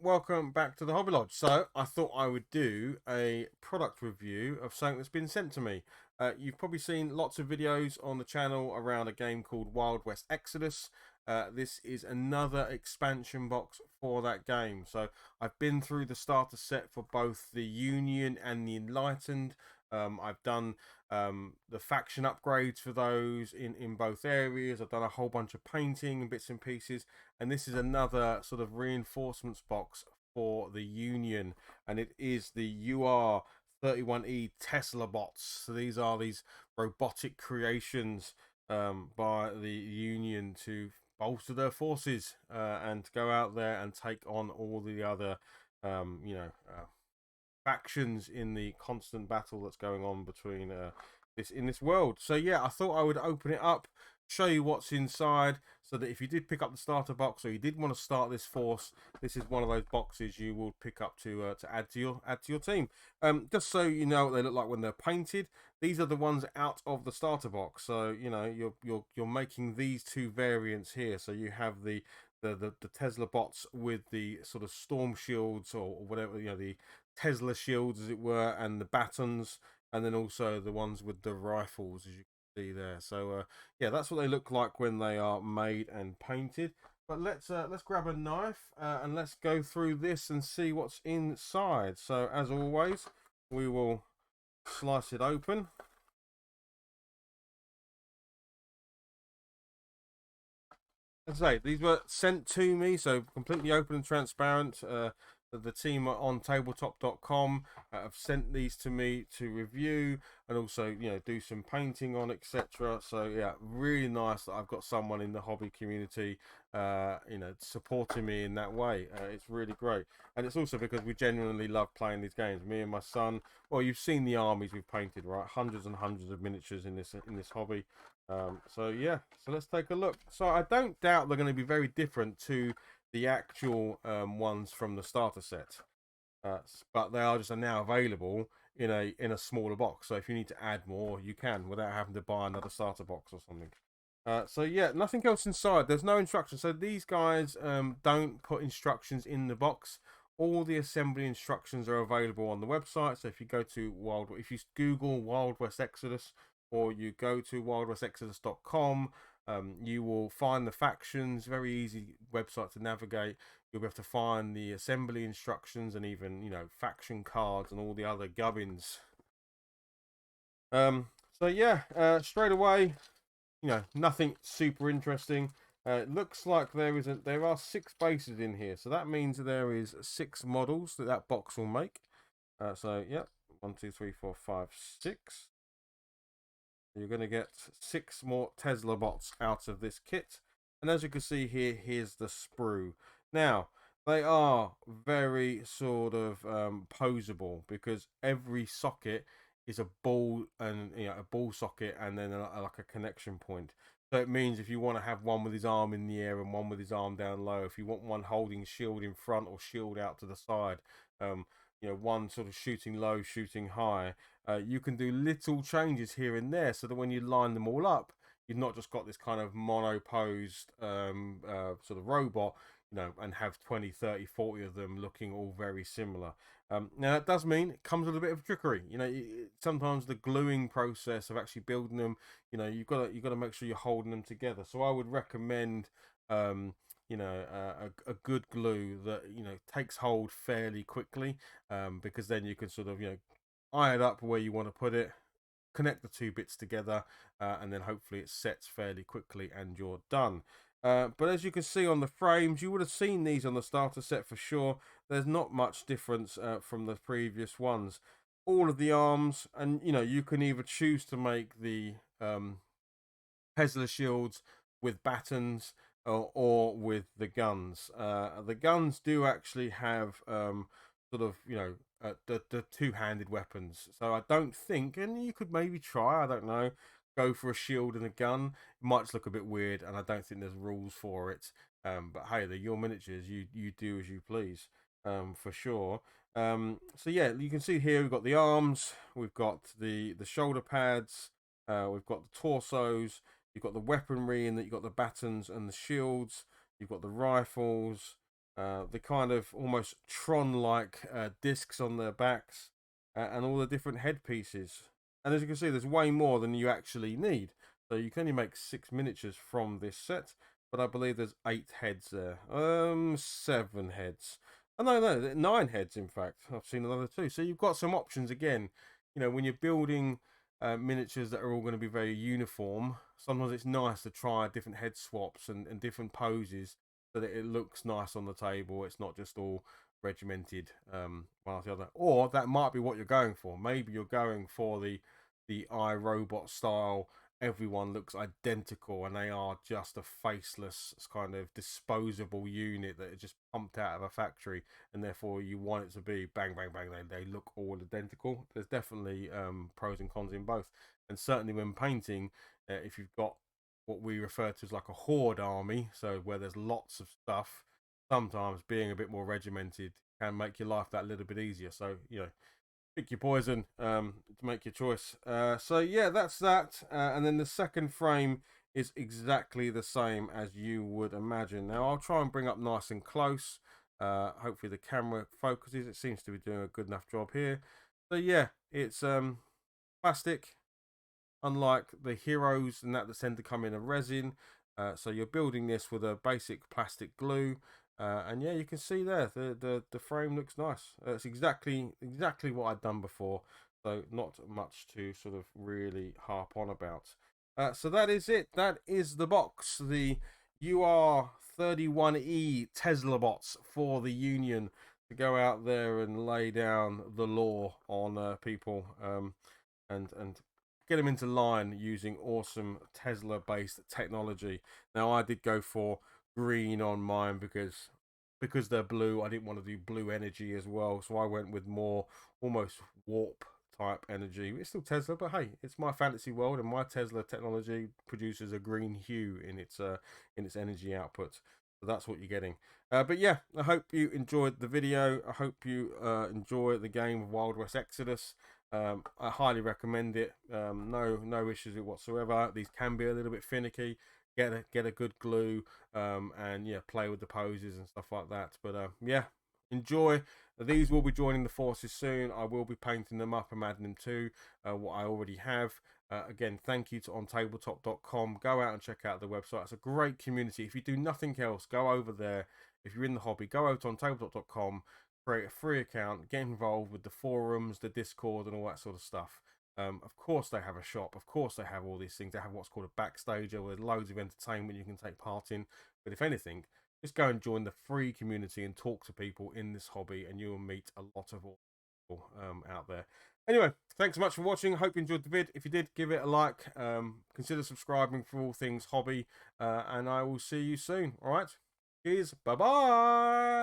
welcome back to the Hobby Lodge. So I thought I would do a product review of something that's been sent to me. You've probably seen lots of videos on the channel around a game called Wild West Exodus. This is another expansion box for that game. So I've been through the starter set for both the Union and the Enlightened. I've done the faction upgrades for those in both areas. I've done a whole bunch of painting and bits and pieces, and this is another sort of reinforcements box for the Union, and it is the UR-31E TelsaBots. So these are these robotic creations by the Union to bolster their forces and go out there and take on all the other factions in the constant battle that's going on between this world. So yeah, I thought I would open it up, show you what's inside, so that if you did pick up the starter box or you did want to start this force, this is one of those boxes you will pick up to add to your team. Just so you know what they look like when they're painted, these are the ones out of the starter box. So you know you're making these two variants here. So you have the TeslaBots with the sort of storm shields or whatever, the Tesla shields as it were, and the batons, and then also the ones with the rifles, as you can see there. So yeah, that's what they look like when they are made and painted. But let's grab a knife and let's go through this and see what's inside. So as always, we will slice it open. As I say, these were sent to me, so completely open and transparent. The team on tabletop.com have sent these to me to review and also do some painting on, etc. So yeah, really nice that I've got someone in the hobby community supporting me in that way. It's really great, and it's also because we genuinely love playing these games. Me and my son. Well, you've seen the armies we've painted, right? Hundreds and hundreds of miniatures in this hobby. So yeah, so let's take a look. So I don't doubt they're going to be very different to the actual ones from the starter set, but they are just now available in a smaller box. So if you need to add more, you can without having to buy another starter box or something. So yeah, nothing else inside. There's no instructions. So these guys don't put instructions in the box. All the assembly instructions are available on the website. So if you go to if you Google Wild West Exodus, or you go to wildwestexodus.com, you will find the factions. Very easy website to navigate. You'll be able to find the assembly instructions and even faction cards and all the other gubbins. So yeah, straight away, nothing super interesting. It looks like there are 6 bases in here, so that means there is 6 models that box will make. So yeah, 1, 2, 3, 4, 5, 6. You're going to get 6 more TeslaBots out of this kit. And as you can see here, here's the sprue. Now, they are very sort of posable, because every socket is a ball, and a ball socket, and then like a connection point. So it means if you want to have one with his arm in the air and one with his arm down low, if you want one holding shield in front or shield out to the side, one sort of shooting low, shooting high, you can do little changes here and there, so that when you line them all up, you've not just got this kind of monoposed sort of robot, and have 20, 30, 40 of them looking all very similar. Now that does mean it comes with a bit of trickery. Sometimes the gluing process of actually building them, you've got to make sure you're holding them together. So I would recommend a good glue that takes hold fairly quickly, because then you can sort of eye it up where you want to put it, connect the 2 bits together, and then hopefully it sets fairly quickly and you're done. But as you can see on the frames, you would have seen these on the starter set for sure. There's not much difference from the previous ones. All of the arms, and you can either choose to make the Tesla shields with batons, or with the guns. The guns do actually have sort of the 2-handed weapons. So I don't think, and you could maybe try, I don't know, go for a shield and a gun. It might just look a bit weird, and I don't think there's rules for it. But hey, they're your miniatures. You do as you please, for sure. So yeah, you can see here we've got the arms, we've got the shoulder pads, we've got the torsos, you've got the weaponry, and that you've got the batons and the shields, you've got the rifles, the kind of almost Tron-like discs on their backs, and all the different headpieces. And as you can see, there's way more than you actually need. So you can only make 6 miniatures from this set, but I believe there's 8 heads there. 7 heads. Oh, no, 9 heads, in fact. I've seen another 2. So you've got some options again. You know, when you're building miniatures that are all going to be very uniform, sometimes it's nice to try different head swaps and different poses so that it looks nice on the table. It's not just all regimented one after the other. Or that might be what you're going for. Maybe you're going for the iRobot style. Everyone looks identical and they are just a faceless kind of disposable unit that is just pumped out of a factory, and therefore you want it to be bang bang bang, they look all identical. There's definitely pros and cons in both, and certainly when painting, if you've got what we refer to as like a horde army, so where there's lots of stuff, sometimes being a bit more regimented can make your life that little bit easier. So, you know, pick your poison to make your choice. So yeah, that's that. And then the second frame is exactly the same as you would imagine. Now I'll try and bring up nice and close. Hopefully the camera focuses. It seems to be doing a good enough job here. So yeah, it's plastic, unlike the heroes and that tend to come in a resin. So you're building this with a basic plastic glue. And yeah, you can see there the frame looks nice. It's exactly what I'd done before, so not much to sort of really harp on about. So that is it. That is the box, the UR-31E TelsaBots for the Union, to go out there and lay down the law on people, and get them into line using awesome Tesla-based technology. Now I did go for green on mine because they're blue. I didn't want to do blue energy as well, so I went with more almost warp type energy. It's still Tesla, but hey, it's my fantasy world, and my Tesla technology produces a green hue in its energy output. So that's what you're getting. But yeah, I hope you enjoyed the video. I hope you enjoy the game of Wild West Exodus. I highly recommend it. No issues with whatsoever. These can be a little bit finicky. Get a good glue, and yeah, play with the poses and stuff like that. But yeah, enjoy. These will be joining the forces soon. I will be painting them up and adding them to what I already have. Again, thank you to ontabletop.com. Go out and check out the website. It's a great community. If you do nothing else, go over there. If you're in the hobby, go over to ontabletop.com, create a free account, get involved with the forums, the Discord, and all that sort of stuff. Of course they have a shop. Of course they have all these things. They have what's called a backstager with loads of entertainment you can take part in. But if anything, just go and join the free community and talk to people in this hobby, and you will meet a lot of people out there. Anyway, thanks so much for watching. Hope you enjoyed the vid. If you did, give it a like. Consider subscribing for all things hobby. And I will see you soon. All right. Cheers. Bye-bye.